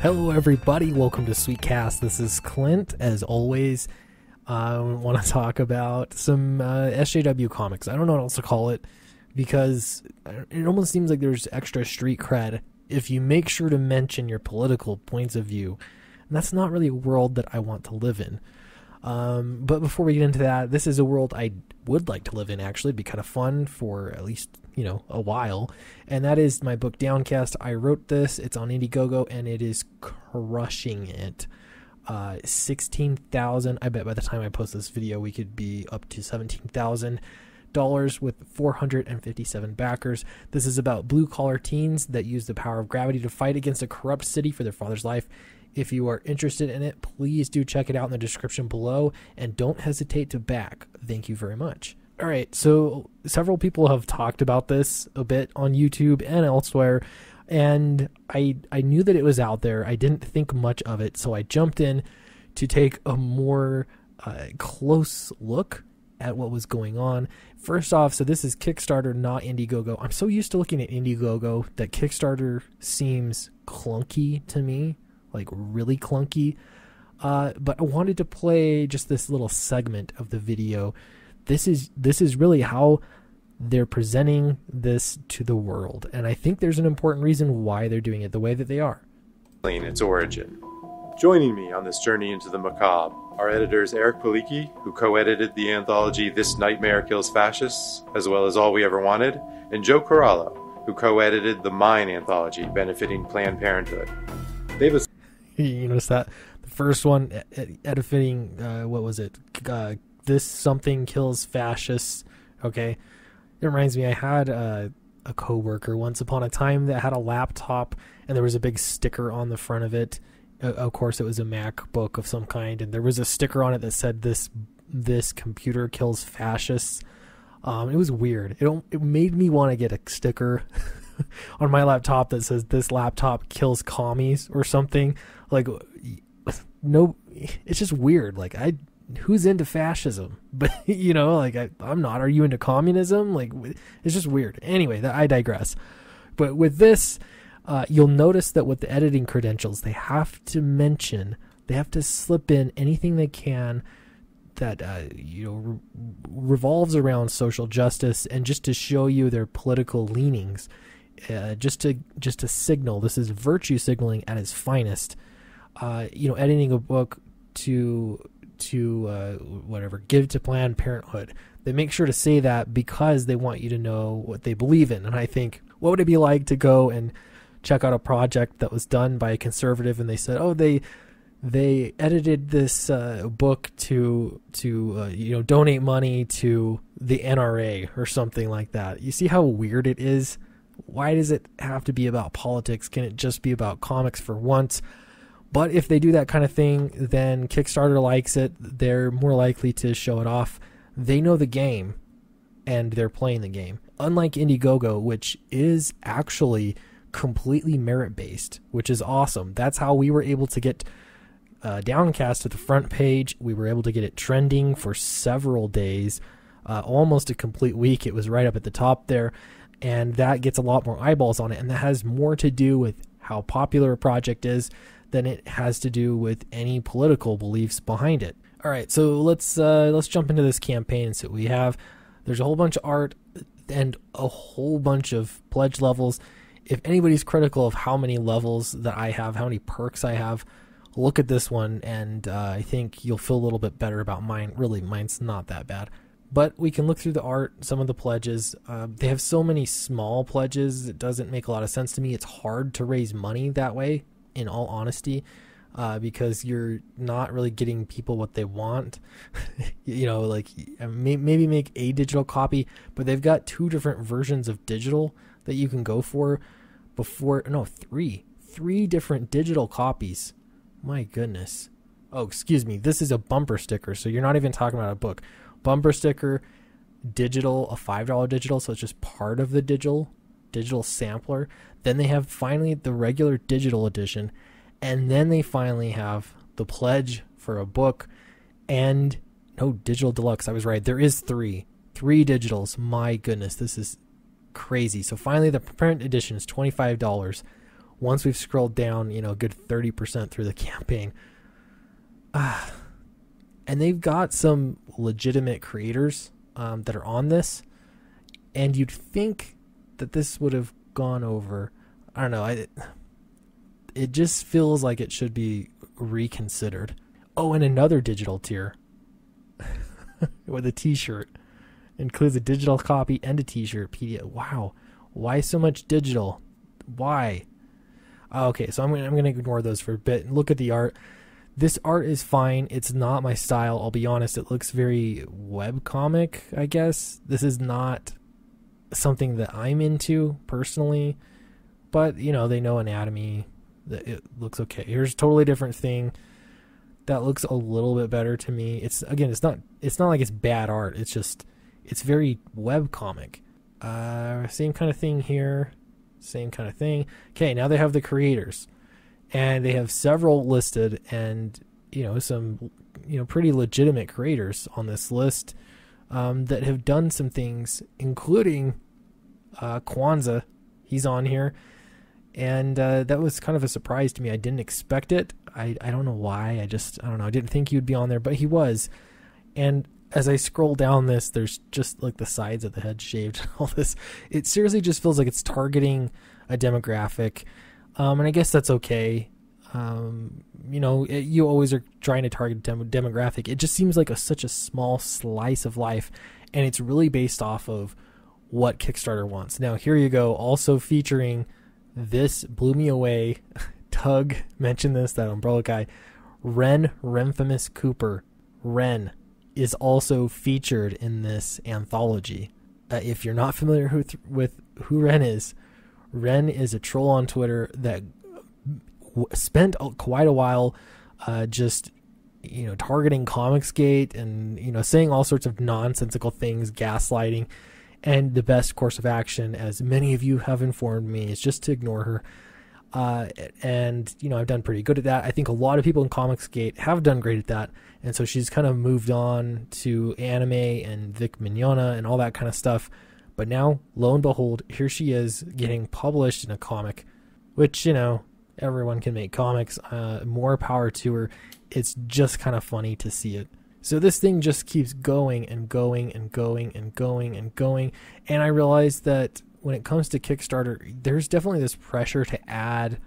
Hello everybody, welcome to Sweetcast. This is Clint. As always, I want to talk about some SJW comics. I don't know what else to call it, because it almost seems like there's extra street cred if you make sure to mention your political points of view. And that's not really a world that I want to live in. But before we get into that, this is a world I would like to live in, actually. It'd be kind of fun for at least, a while. And that is my book, Downcast. I wrote this. It's on IndieGoGo, and it is crushing it. 16,000. I bet by the time I post this video, we could be up to $17,000 with 457 backers. This is about blue-collar teens that use the power of gravity to fight against a corrupt city for their father's life. If you are interested in it, please do check it out in the description below, and don't hesitate to back. Thank you very much. All right, so several people have talked about this a bit on YouTube and elsewhere, and I knew that it was out there. I didn't think much of it, so I jumped in to take a more close look at what was going on. First off, so this is Kickstarter, not IndieGoGo. I'm so used to looking at IndieGoGo that Kickstarter seems clunky to me, like really clunky. But I wanted to play just this little segment of the video. This is really how they're presenting this to the world, and I think there's an important reason why they're doing it the way that they are. Its origin. Joining me on this journey into the macabre are editors Eric Palicki, who co-edited the anthology This Nightmare Kills Fascists, as well as All We Ever Wanted, and Joe Corallo, who co-edited the Mine anthology benefiting Planned Parenthood. You notice that the first one, editing, what was it? This something kills fascists. Okay, it reminds me. I had a coworker once upon a time that had a laptop, and there was a big sticker on the front of it. Of course, it was a MacBook of some kind, and there was a sticker on it that said "This computer kills fascists." It was weird. It made me want to get a sticker on my laptop that says "This laptop kills commies" or something. Like, no, it's just weird. Like, who's into fascism? But I'm not. Are you into communism? Like, it's just weird. Anyway, I digress. But with this, you'll notice that with the editing credentials, they have to slip in anything they can that revolves around social justice, and just to show you their political leanings, just to signal. This is virtue signaling at its finest. Editing a book to give to Planned Parenthood. They make sure to say that because they want you to know what they believe in. And I think, what would it be like to go and check out a project that was done by a conservative, and they said, oh, they edited this book to donate money to the NRA or something like that. You see how weird it is? Why does it have to be about politics? Can it just be about comics for once? But if they do that kind of thing, then Kickstarter likes it. They're more likely to show it off. They know the game, and they're playing the game. Unlike IndieGoGo, which is actually completely merit-based, which is awesome. That's how we were able to get Downcast to the front page. We were able to get it trending for several days, almost a complete week. It was right up at the top there, and that gets a lot more eyeballs on it, and that has more to do with how popular a project is than it has to do with any political beliefs behind it. All right, so let's jump into this campaign and see what we have. There's a whole bunch of art and a whole bunch of pledge levels. If anybody's critical of how many levels that I have, how many perks I have, look at this one, and I think you'll feel a little bit better about mine. Really, mine's not that bad. But we can look through the art, some of the pledges. They have so many small pledges, it doesn't make a lot of sense to me. It's hard to raise money that way, in all honesty, because you're not really getting people what they want. Maybe make a digital copy, but they've got 2 different versions of digital that you can go for three different digital copies. My goodness. Oh, excuse me. This is a bumper sticker, so you're not even talking about a book. Bumper sticker, digital, a $5 digital, so it's just part of the digital sampler. Then they have finally the regular digital edition, and then they finally have the pledge for a book, and no, digital deluxe. I was right. There is three digitals. My goodness, this is crazy. So finally, the print edition is $25. once we've scrolled down, a good 30% through the campaign. And they've got some legitimate creators that are on this, and you'd think that this would have gone over. I don't know. It just feels like it should be reconsidered. Oh, and another digital tier with a t-shirt. Includes a digital copy and a t-shirt. PDF. Wow. Why so much digital? Why? Okay, so I'm gonna ignore those for a bit and look at the art. This art is fine. It's not my style. I'll be honest. It looks very webcomic, I guess. This is not something that I'm into personally. But, they know anatomy. It looks okay. Here's a totally different thing that looks a little bit better to me. It's not like it's bad art. It's very webcomic. Same kind of thing here. Same kind of thing. Okay, now they have the creators. And they have several listed, and some pretty legitimate creators on this list that have done some things, including Kwanzaa. He's on here, and that was kind of a surprise to me. I didn't expect it. I don't know why. I don't know. I didn't think he would be on there, but he was. And as I scroll down this, there's just like the sides of the head shaved and all this. It seriously just feels like it's targeting a demographic. And I guess that's okay. You always are trying to target demographic. It just seems like such a small slice of life, and it's really based off of what Kickstarter wants. Now, here you go. Also featuring this blew me away. Tug mentioned this, that umbrella guy. Renfamous Cooper. Ren is also featured in this anthology. If you're not familiar with who Ren is a troll on Twitter that spent quite a while just targeting Comicsgate and saying all sorts of nonsensical things, gaslighting, and the best course of action, as many of you have informed me, is just to ignore her. And I've done pretty good at that. I think a lot of people in Comicsgate have done great at that, and so she's kind of moved on to anime and Vic Mignogna and all that kind of stuff. But now, lo and behold, here she is getting published in a comic, which, everyone can make comics. More power to her. It's just kind of funny to see it. So this thing just keeps going and going and going and going and going. And I realized that when it comes to Kickstarter, there's definitely this pressure to add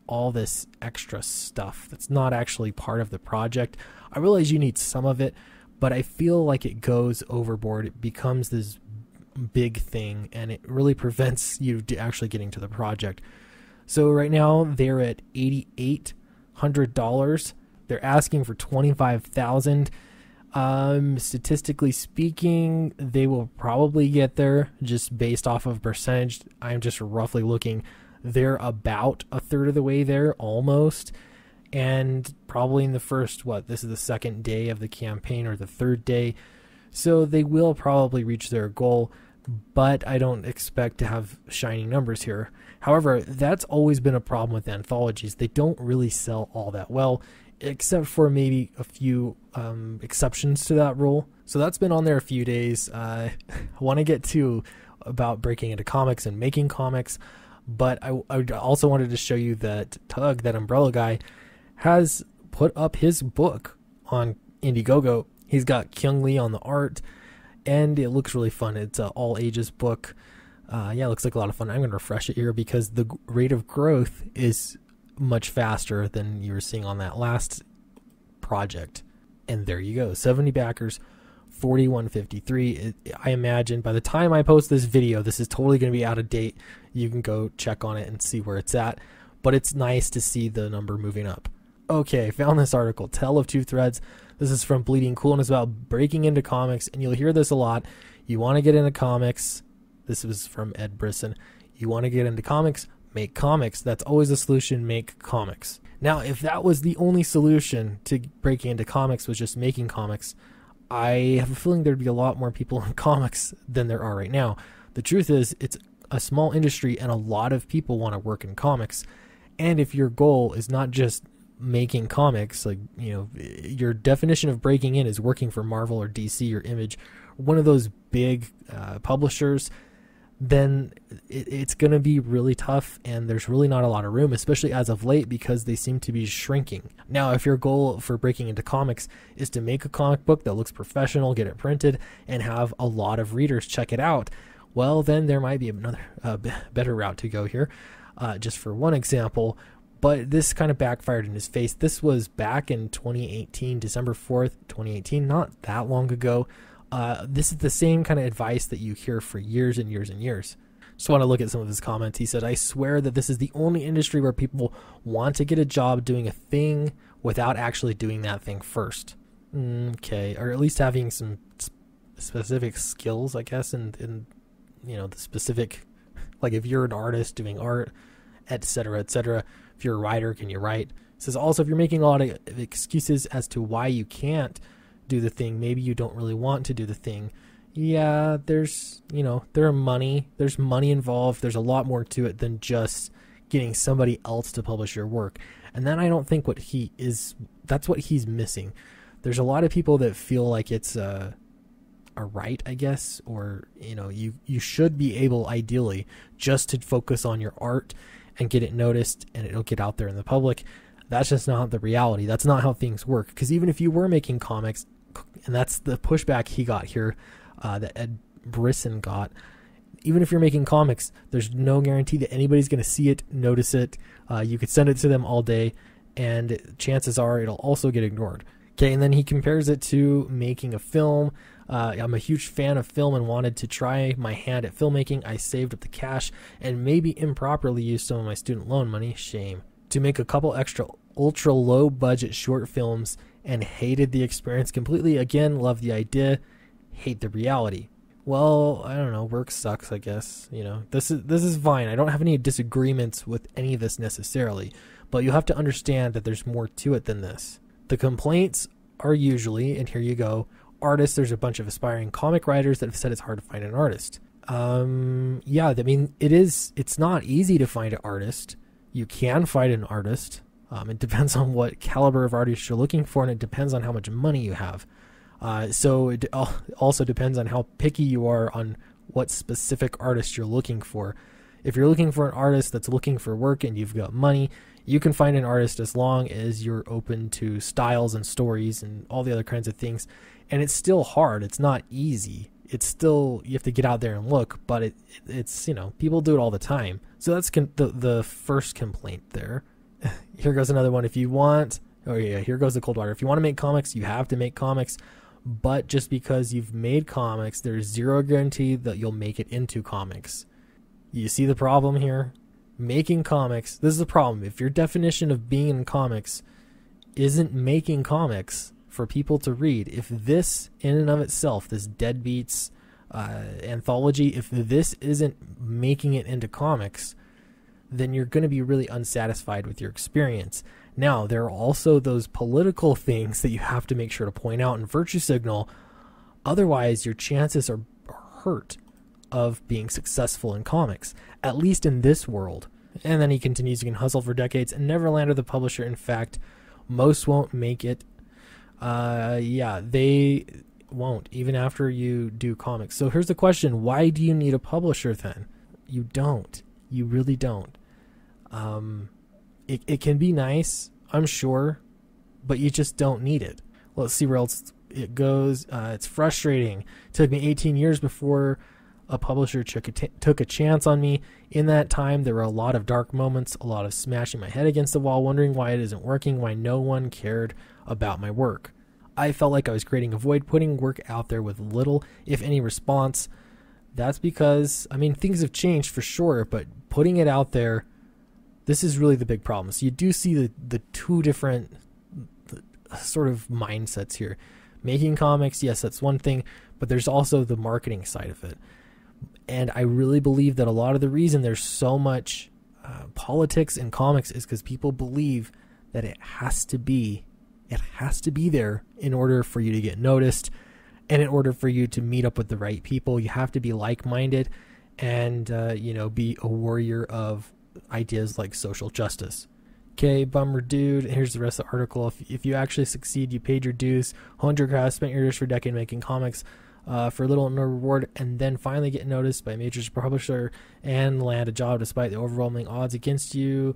all this extra stuff that's not actually part of the project. I realize you need some of it, but I feel like it goes overboard. It becomes this big thing, and it really prevents you to actually getting to the project. So right now they're at $8,800. They're asking for $25,000. Statistically speaking, they will probably get there just based off of percentage. I'm just roughly looking. They're about a third of the way there, almost. And probably in the first, this is the second day of the campaign or the third day. So they will probably reach their goal, but I don't expect to have shining numbers here. However, that's always been a problem with anthologies. They don't really sell all that well, except for maybe a few exceptions to that rule. So that's been on there a few days. I want to get to about breaking into comics and making comics, but I also wanted to show you that Tug, that umbrella guy, has put up his book on IndieGoGo. He's got Kyung Lee on the art, and it looks really fun. It's an all ages book. It looks like a lot of fun. I'm going to refresh it here because the rate of growth is much faster than you were seeing on that last project. And there you go. 70 backers, 4153. I imagine by the time I post this video, this is totally going to be out of date. You can go check on it and see where it's at. But it's nice to see the number moving up. Okay, I found this article, Tale of Two Threads. This is from Bleeding Cool, and it's about breaking into comics, and you'll hear this a lot. You want to get into comics. This was from Ed Brisson. You want to get into comics, make comics. That's always the solution, make comics. Now, if that was the only solution to breaking into comics was just making comics, I have a feeling there'd be a lot more people in comics than there are right now. The truth is, it's a small industry, and a lot of people want to work in comics. And if your goal is not just making comics, your definition of breaking in is working for Marvel or DC or Image, one of those big publishers, then it's going to be really tough, and there's really not a lot of room, especially as of late, because they seem to be shrinking. Now, if your goal for breaking into comics is to make a comic book that looks professional, get it printed, and have a lot of readers check it out, well, then there might be another better route to go here. Just for one example, but this kind of backfired in his face. This was back in 2018, December 4th, 2018, not that long ago. This is the same kind of advice that you hear for years and years and years. Just want to look at some of his comments. He said, "I swear that this is the only industry where people want to get a job doing a thing without actually doing that thing first." Okay, or at least having some specific skills, I guess, in the specific, like if you're an artist doing art, etc., etc. If you're a writer, can you write? It says also, if you're making a lot of excuses as to why you can't do the thing, maybe you don't really want to do the thing. Yeah, there's money involved. There's a lot more to it than just getting somebody else to publish your work. And then I don't think that's what he's missing. There's a lot of people that feel like it's a right, I guess, or you should be able, ideally, just to focus on your art and get it noticed and it'll get out there in the public. That's just not the reality. That's not how things work. Because even if you were making comics, and that's the pushback he got here, that Ed Brisson got, even if you're making comics, there's no guarantee that anybody's going to see it, notice it. You could send it to them all day, and chances are it'll also get ignored. Okay, and then he compares it to making a film. I'm a huge fan of film and wanted to try my hand at filmmaking. I saved up the cash and maybe improperly used some of my student loan money, shame, to make a couple extra ultra low budget short films, and hated the experience completely. Again, love the idea, hate the reality. Well, I don't know, work sucks, I guess. This is fine. I don't have any disagreements with any of this necessarily, but you have to understand that there's more to it than this. The complaints are usually, and here you go, artists. There's a bunch of aspiring comic writers that have said it's hard to find an artist. Yeah, I mean, it's not easy to find an artist. You can find an artist. It depends on what caliber of artist you're looking for, and it depends on how much money you have. So it also depends on how picky you are on what specific artist you're looking for. If you're looking for an artist that's looking for work and you've got money, you can find an artist as long as you're open to styles and stories and all the other kinds of things. And it's still hard. It's not easy. It's still, you have to get out there and look, but it's people do it all the time. So that's the first complaint there. Here goes another one. Here goes the cold water. If you want to make comics, you have to make comics. But just because you've made comics, there's zero guarantee that you'll make it into comics. You see the problem here? Making comics, this is the problem. If your definition of being in comics isn't making comics for people to read, if this in and of itself, this Deadbeats anthology, if this isn't making it into comics, then you're going to be really unsatisfied with your experience. Now, there are also those political things that you have to make sure to point out and virtue signal. Otherwise, your chances are hurt of being successful in comics, at least in this world. And then he continues, you can hustle for decades and never land with the publisher. In fact, most won't make it. They won't, even after you do comics. So here's the question. Why do you need a publisher then? You don't. You really don't. It can be nice, I'm sure, but you just don't need it. Let's see where else it goes. It's frustrating. It took me 18 years before a publisher took a chance on me. In that time, there were a lot of dark moments, a lot of smashing my head against the wall, wondering why it isn't working, why no one cared about my work. I felt like I was creating a void, putting work out there with little, if any, response. That's because, things have changed for sure, but putting it out there, this is really the big problem. So you do see the two different sort of mindsets here. Making comics, yes, that's one thing, but there's also the marketing side of it. And I really believe that a lot of the reason there's so much politics in comics is because people believe that it has to be there in order for you to get noticed, and in order for you to meet up with the right people. You have to be like-minded and be a warrior of ideas like social justice. Okay, bummer dude. Here's the rest of the article. If you actually succeed, you paid your dues, honed your craft, spent your years for a decade making comics, for little no reward, and then finally get noticed by a major publisher and land a job despite the overwhelming odds against you.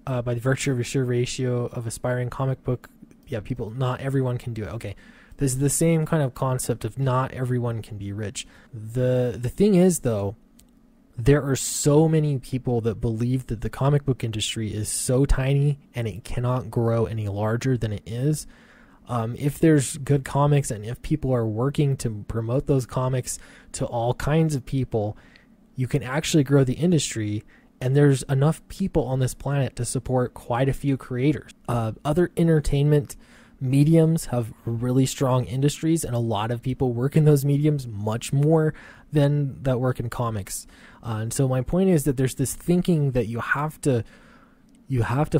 By the virtue of your sheer ratio of aspiring comic book, people, not everyone can do it. Okay, this is the same kind of concept of not everyone can be rich. The thing is, though, there are so many people that believe that the comic book industry is so tiny and it cannot grow any larger than it is. If there's good comics and if people are working to promote those comics to all kinds of people, you can actually grow the industry, and there's enough people on this planet to support quite a few creators. Other entertainment mediums have really strong industries, and a lot of people work in those mediums much more than that work in comics. And so my point is that there's this thinking that you have to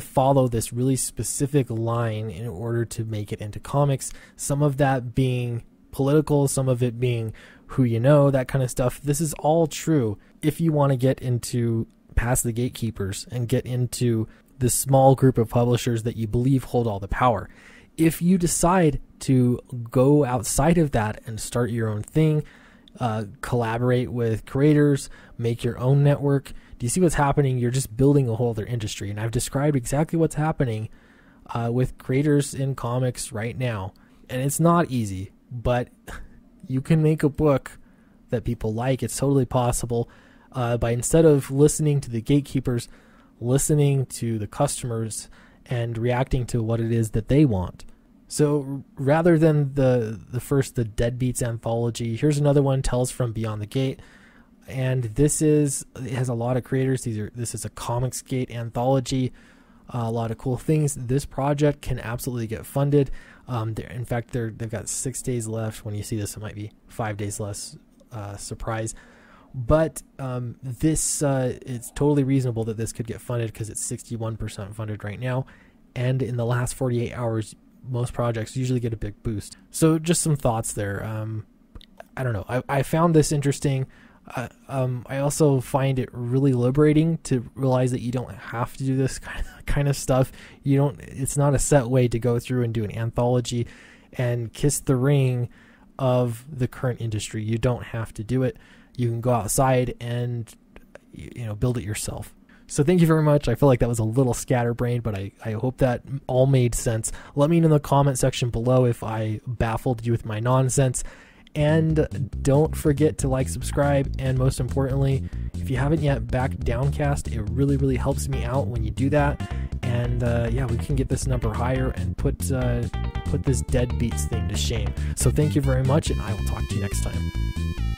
follow this really specific line in order to make it into comics. Some of that being political, some of it being who you know, that kind of stuff. This is all true if you want to get into past the gatekeepers and get into the small group of publishers that you believe hold all the power. If you decide to go outside of that and start your own thing, collaborate with creators, make your own network, do you see what's happening? You're just building a whole other industry. And I've described exactly what's happening with creators in comics right now. And it's not easy, but you can make a book that people like. It's totally possible. By instead of listening to the gatekeepers, listening to the customers and reacting to what it is that they want. So rather than the Deadbeats anthology, here's another one, Tales from Beyond the Gate. And it has a lot of creators. This is a Comics Gate anthology, a lot of cool things. This project can absolutely get funded. In fact, they've got 6 days left. When you see this, it might be 5 days less. Surprise. But it's totally reasonable that this could get funded because it's 61% funded right now. And in the last 48 hours, most projects usually get a big boost. So just some thoughts there. I don't know. I found this interesting. I also find it really liberating to realize that you don't have to do this kind of stuff. It's not a set way to go through and do an anthology and kiss the ring of the current industry. You don't have to do it. You can go outside and build it yourself. So thank you very much. I feel like that was a little scatterbrained, but I hope that all made sense. Let me know in the comment section below if I baffled you with my nonsense. And don't forget to like, subscribe, and most importantly, if you haven't yet, back Downcast. It really, really helps me out when you do that. And we can get this number higher and put this Deadbeats thing to shame. So thank you very much, and I will talk to you next time.